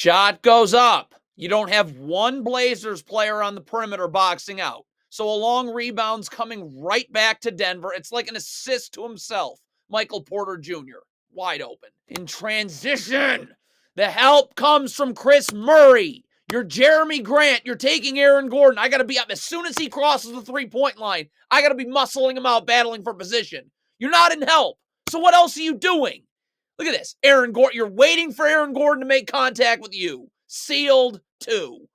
Shot goes up. You don't have one Blazers player on the perimeter boxing out. So a long rebound's coming right back to Denver. It's like an assist to himself. Michael Porter Jr. wide open. In transition, the help comes from Chris Murray. You're Jeremy Grant. You're taking Aaron Gordon. I got to be up as soon as he crosses the three-point line. I got to be muscling him out, battling for position. You're not in help. So what else are you doing? Look at this. Aaron Gordon. You're waiting for Aaron Gordon to make contact with you. Sealed 2.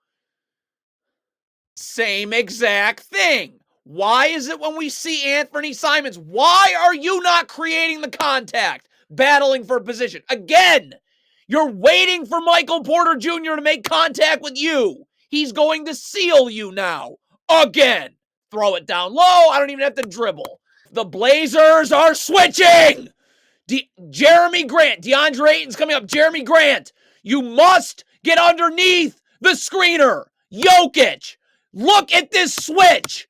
Same exact thing. Why is it when we see Anthony Simons, why are you not creating the contact, battling for position? Again, you're waiting for Michael Porter Jr. to make contact with you. He's going to seal you now. Again. Throw it down low. I don't even have to dribble. The Blazers are switching. Jeremy Grant. DeAndre Ayton's coming up. Jeremy Grant. You must get underneath the screener. Jokic. Look at this switch.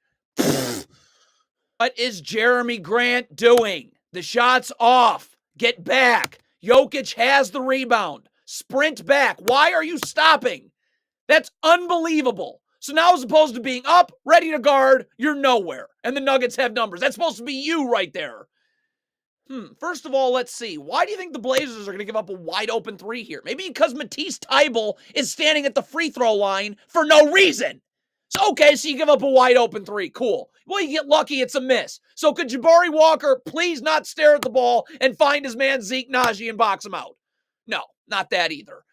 What is Jeremy Grant doing? The shot's off. Get back. Jokic has the rebound. Sprint back. Why are you stopping? That's unbelievable. So now as opposed to being up, ready to guard, you're nowhere. And the Nuggets have numbers. That's supposed to be you right there. First of all, let's see. Why do you think the Blazers are going to give up a wide open 3 here? Maybe because Matisse Thybulle is standing at the free throw line for no reason. So, okay, so you give up a wide open 3. Cool. Well, you get lucky, it's a miss. So could Jabari Walker please not stare at the ball and find his man Zeke Naji and box him out? No, not that either.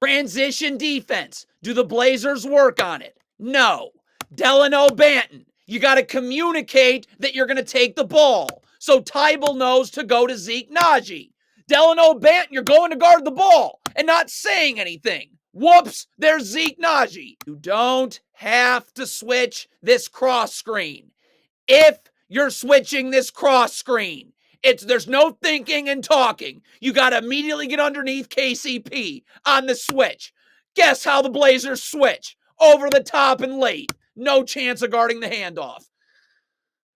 Transition defense. Do the Blazers work on it? No. Delano Banton. You got to communicate that you're going to take the ball. So Thybulle knows to go to Zeke Naji. Delano Banton, you're going to guard the ball and not saying anything. Whoops, there's Zeke Naji. You don't have to switch this cross screen. If you're switching this cross screen, there's no thinking and talking. You got to immediately get underneath KCP on the switch. Guess how the Blazers switch? Over the top and late. No chance of guarding the handoff.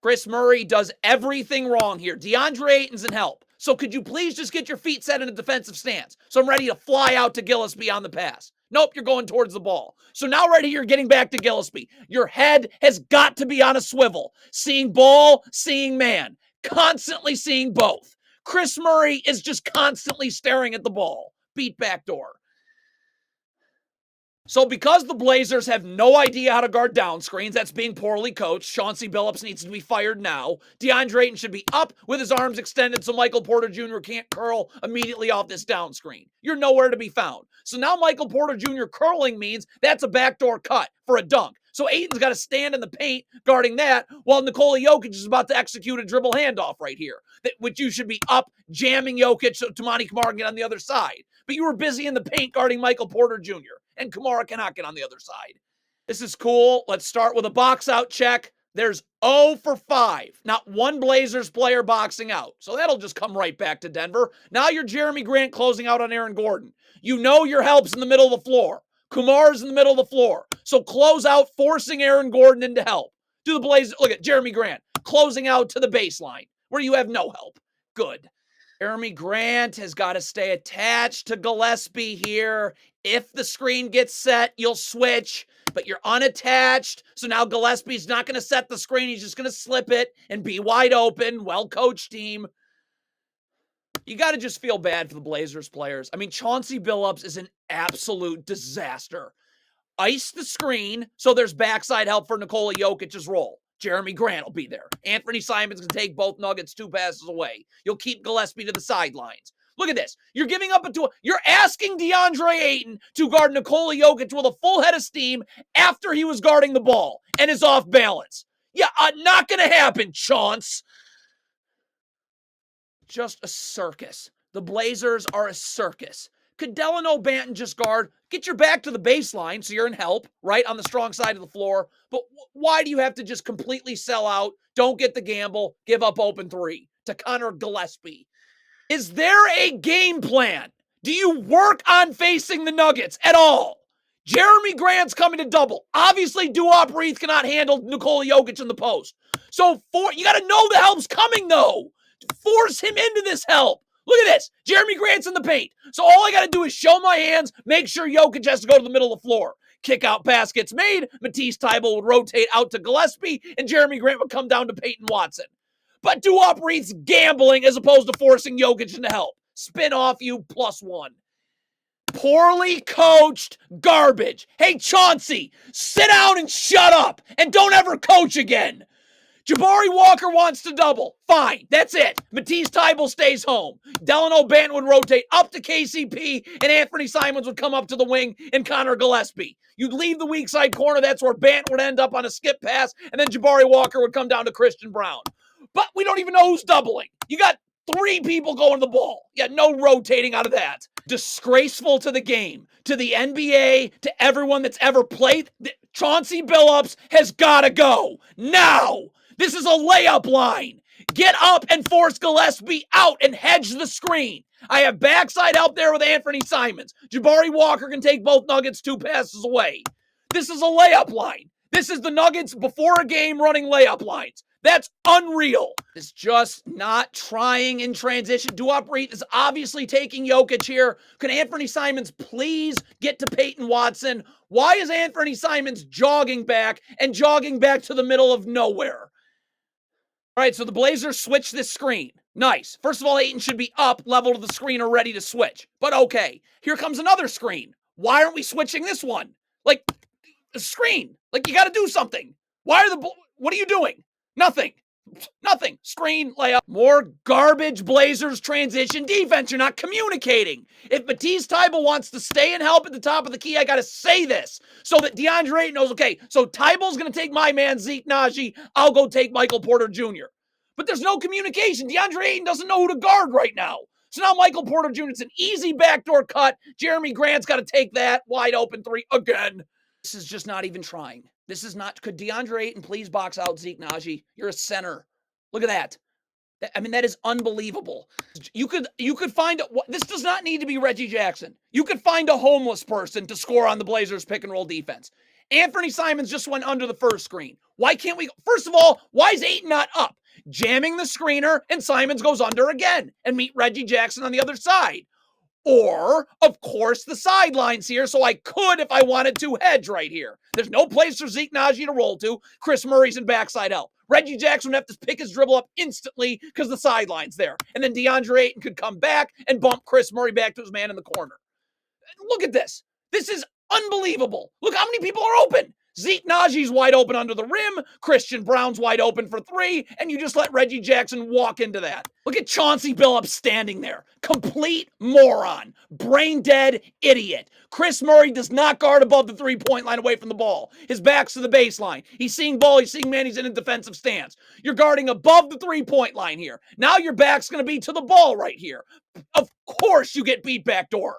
Chris Murray does everything wrong here. DeAndre Ayton's in help. So could you please just get your feet set in a defensive stance? So I'm ready to fly out to Gillespie on the pass. Nope, you're going towards the ball. So now right here, you're getting back to Gillespie. Your head has got to be on a swivel. Seeing ball, seeing man. Constantly seeing both. Chris Murray is just constantly staring at the ball. Beat back door. So because the Blazers have no idea how to guard down screens, that's being poorly coached. Chauncey Billups needs to be fired now. DeAndre Ayton should be up with his arms extended so Michael Porter Jr. can't curl immediately off this down screen. You're nowhere to be found. So now Michael Porter Jr. curling means that's a backdoor cut for a dunk. So Ayton's got to stand in the paint guarding that while Nikola Jokic is about to execute a dribble handoff right here, which you should be up jamming Jokic so Tamani Kamara can get on the other side. But you were busy in the paint guarding Michael Porter Jr. and Kamara cannot get on the other side. This is cool. Let's start with a box out check. There's 0 for 5. Not one Blazers player boxing out. So that'll just come right back to Denver. Now you're Jeremy Grant closing out on Aaron Gordon. You know your help's in the middle of the floor. Kumar's in the middle of the floor. So close out, forcing Aaron Gordon into help. Do the Blazers, look at Jeremy Grant, closing out to the baseline where you have no help. Good. Jeremy Grant has got to stay attached to Gillespie here. If the screen gets set, you'll switch, but you're unattached. So now Gillespie's not going to set the screen. He's just going to slip it and be wide open. Well-coached team. You got to just feel bad for the Blazers players. I mean, Chauncey Billups is an absolute disaster. Ice the screen so there's backside help for Nikola Jokic's role. Jeremy Grant will be there. Anthony Simons can take both Nuggets 2 passes away. You'll keep Gillespie to the sidelines. Look at this. You're giving up you're asking DeAndre Ayton to guard Nikola Jokic with a full head of steam after he was guarding the ball and is off balance. Yeah, not going to happen, Chaunce. Just a circus. The Blazers are a circus. Could Delano Banton just guard? Get your back to the baseline so you're in help, right, on the strong side of the floor. But why do you have to just completely sell out, don't get the gamble, give up open 3 to Connor Gillespie? Is there a game plan? Do you work on facing the Nuggets at all? Jeremy Grant's coming to double. Obviously, Duop Reith cannot handle Nikola Jokic in the post. So you got to know the help's coming, though. Force him into this help. Look at this. Jeremy Grant's in the paint. So all I got to do is show my hands, make sure Jokic has to go to the middle of the floor. Kick out pass gets made. Matisse Thybulle would rotate out to Gillespie, and Jeremy Grant would come down to Peyton Watson. But Duop Reed's gambling as opposed to forcing Jokic into help. Spin off you +1. Poorly coached garbage. Hey, Chauncey, sit down and shut up, and don't ever coach again. Jabari Walker wants to double. Fine, that's it. Matisse Thybulle stays home. Delano Banton would rotate up to KCP, and Anthony Simons would come up to the wing, and Connor Gillespie. You'd leave the weak side corner. That's where Banton would end up on a skip pass, and then Jabari Walker would come down to Christian Brown. But we don't even know who's doubling. You got 3 people going to the ball. Yeah, no rotating out of that. Disgraceful to the game, to the NBA, to everyone that's ever played. Chauncey Billups has got to go now. This is a layup line. Get up and force Gillespie out and hedge the screen. I have backside help there with Anthony Simons. Jabari Walker can take both Nuggets 2 passes away. This is a layup line. This is the Nuggets before a game running layup lines. That's unreal. It's just not trying in transition. Duop Reed is obviously taking Jokic here. Can Anthony Simons please get to Peyton Watson? Why is Anthony Simons jogging back to the middle of nowhere? All right, so the Blazers switch this screen. Nice. First of all, Ayton should be up, level to the screen, or ready to switch. But okay, here comes another screen. Why aren't we switching this one? Like, a screen. Like, you got to do something. What are you doing? Nothing. Screen, layup. More garbage Blazers transition defense. You're not communicating. If Matisse Thybulle wants to stay and help at the top of the key, I got to say this so that DeAndre Ayton knows, okay, so Thybulle's going to take my man, Zeke Naji. I'll go take Michael Porter Jr. But there's no communication. DeAndre Ayton doesn't know who to guard right now. So now Michael Porter Jr., it's an easy backdoor cut. Jeremy Grant's got to take that wide open 3 again. This is just not even trying. This is not, could DeAndre Ayton please box out Zeke Naji? You're a center. Look at that. I mean, that is unbelievable. You could find, this does not need to be Reggie Jackson. You could find a homeless person to score on the Blazers pick and roll defense. Anthony Simons just went under the first screen. Why can't we, first of all, why is Ayton not up? Jamming the screener and Simons goes under again and meet Reggie Jackson on the other side. Or, of course, the sidelines here, so I could, if I wanted to, hedge right here. There's no place for Zeke Naji to roll to. Chris Murray's in backside help. Reggie Jackson would have to pick his dribble up instantly because the sideline's there. And then DeAndre Ayton could come back and bump Chris Murray back to his man in the corner. Look at this. This is unbelievable. Look how many people are open. Zeke Naji's wide open under the rim. Christian Brown's wide open for 3. And you just let Reggie Jackson walk into that. Look at Chauncey Billups standing there. Complete moron. Brain dead idiot. Chris Murray does not guard above the 3-point line away from the ball. His back's to the baseline. He's seeing ball. He's seeing man. He's in a defensive stance. You're guarding above the 3-point line here. Now your back's going to be to the ball right here. Of course you get beat backdoor.